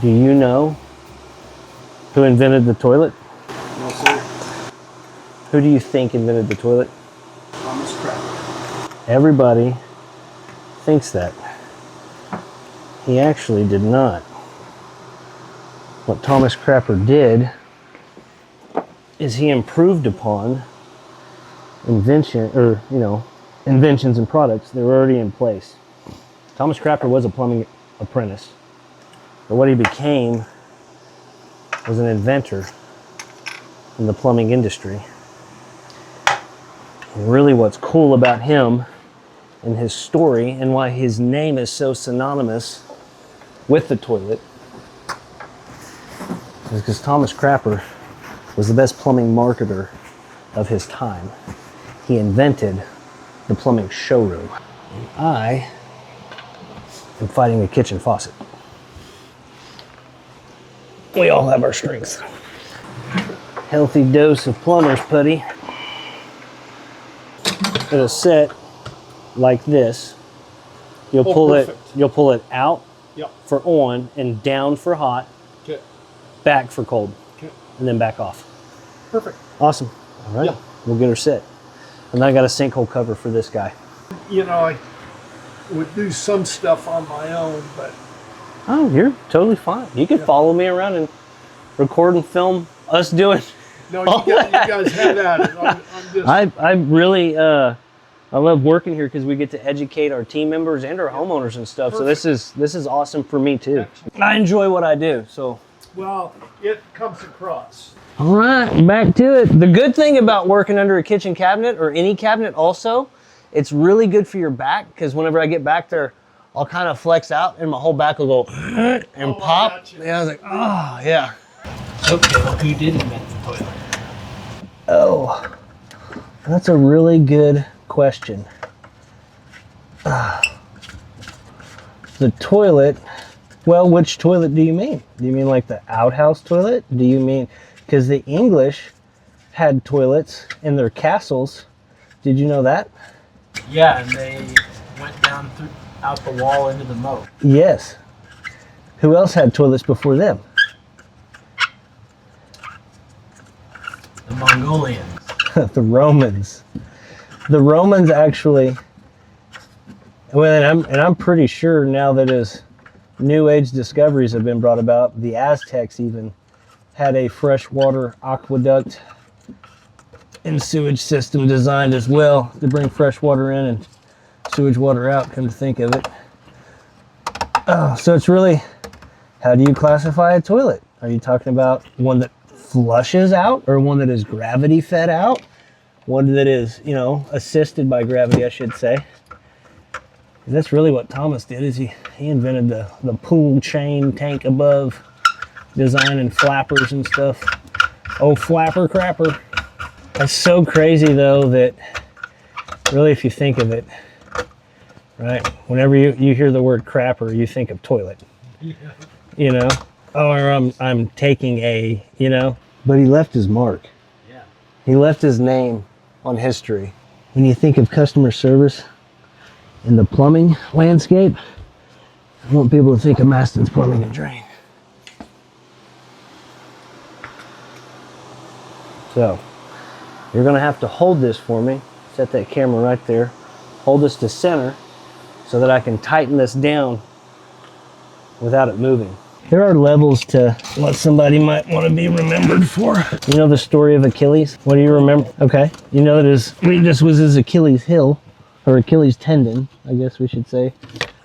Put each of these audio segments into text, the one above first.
Do you know who invented the toilet? No, sir. Who do you think invented the toilet? Thomas Crapper. Everybody thinks that. He actually did not. What Thomas Crapper did is he improved upon inventions and products that were already in place. Thomas Crapper was a plumbing apprentice, but what he became was an inventor in the plumbing industry. And really what's cool about him and his story and why his name is so synonymous with the toilet is because Thomas Crapper was the best plumbing marketer of his time. He invented the plumbing showroom. And I am fighting a kitchen faucet. We all have our strengths. Healthy dose of plumber's putty. It'll set like this. You'll pull it out for on and down for hot, back for cold, and then back off. Perfect. Awesome. All right, we'll get her set. And I got a sinkhole cover for this guy. You know, I would do some stuff on my own, but... Oh, you're totally fine. You can follow me around and record and film us doing. No, you guys have at it. I'm just... I really, I love working here because we get to educate our team members and our homeowners and stuff. Perfect. So this is awesome for me too. Excellent. I enjoy what I do. So. Well, it comes across. All right, back to it. The good thing about working under a kitchen cabinet or any cabinet also, it's really good for your back because whenever I get back there, I'll kind of flex out and my whole back will go and pop. Yeah, I was like, oh, yeah. Okay, well, who did invent the toilet? Oh, that's a really good question. The toilet, well, which toilet do you mean? Do you mean like the outhouse toilet? Do you mean, because the English had toilets in their castles. Did you know that? Yeah, and they went down out the wall into the moat. Yes. Who else had toilets before them? The Mongolians. The Romans. The Romans actually, well, and I'm pretty sure now that as New Age discoveries have been brought about, the Aztecs even had a freshwater aqueduct and sewage system designed as well to bring fresh water in and sewage water out, come to think of it. Oh, so it's really, how do you classify a toilet? Are you talking about one that flushes out or one that is gravity fed out? One that is, assisted by gravity, I should say. And that's really what Thomas did, is he invented the pool chain tank above design and flappers and stuff. Oh, flapper crapper. That's so crazy though that really if you think of it, right? Whenever you hear the word crapper, you think of toilet. Yeah. Or I'm taking a, But he left his mark. Yeah. He left his name on history. When you think of customer service in the plumbing landscape, I want people to think of Mastons Plumbing and Drain. So, you're gonna have to hold this for me. Set that camera right there. Hold this to center so that I can tighten this down without it moving. There are levels to what somebody might want to be remembered for. You know the story of Achilles? What do you remember? Okay. You know that this was his Achilles heel, or Achilles tendon, I guess we should say.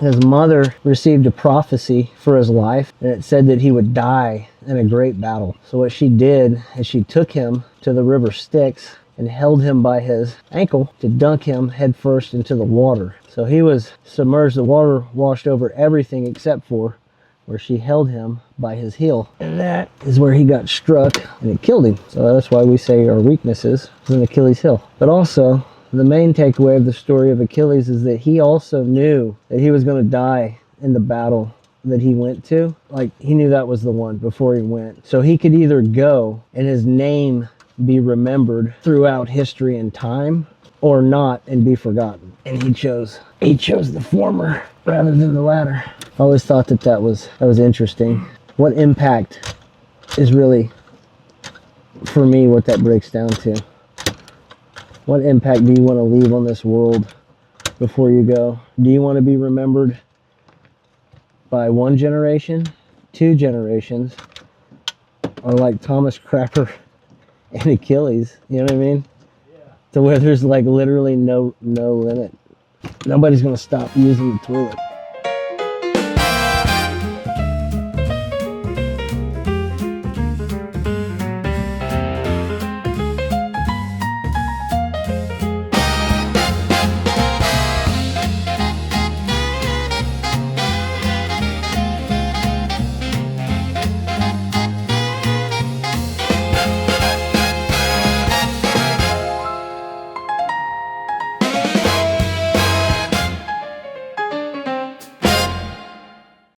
His mother received a prophecy for his life, and it said that he would die in a great battle. So what she did is she took him to the river Styx and held him by his ankle to dunk him headfirst into the water. So he was submerged. The water washed over everything except for where she held him by his heel. And that is where he got struck and it killed him. So that's why we say our weaknesses is an Achilles heel. But also, the main takeaway of the story of Achilles is that he also knew that he was going to die in the battle that he went to. Like, he knew that was the one before he went. So he could either go and his name be remembered throughout history and time, or not and be forgotten. And he chose the former rather than the latter. I always thought that was interesting. what impact is really, for me, what that breaks down to. What impact do you want to leave on this world before you go? Do you want to be remembered by one generation, 2 generations, or like Thomas Crapper and Achilles, you know what I mean? Yeah. To where there's like literally no limit. Nobody's gonna stop using the toilet.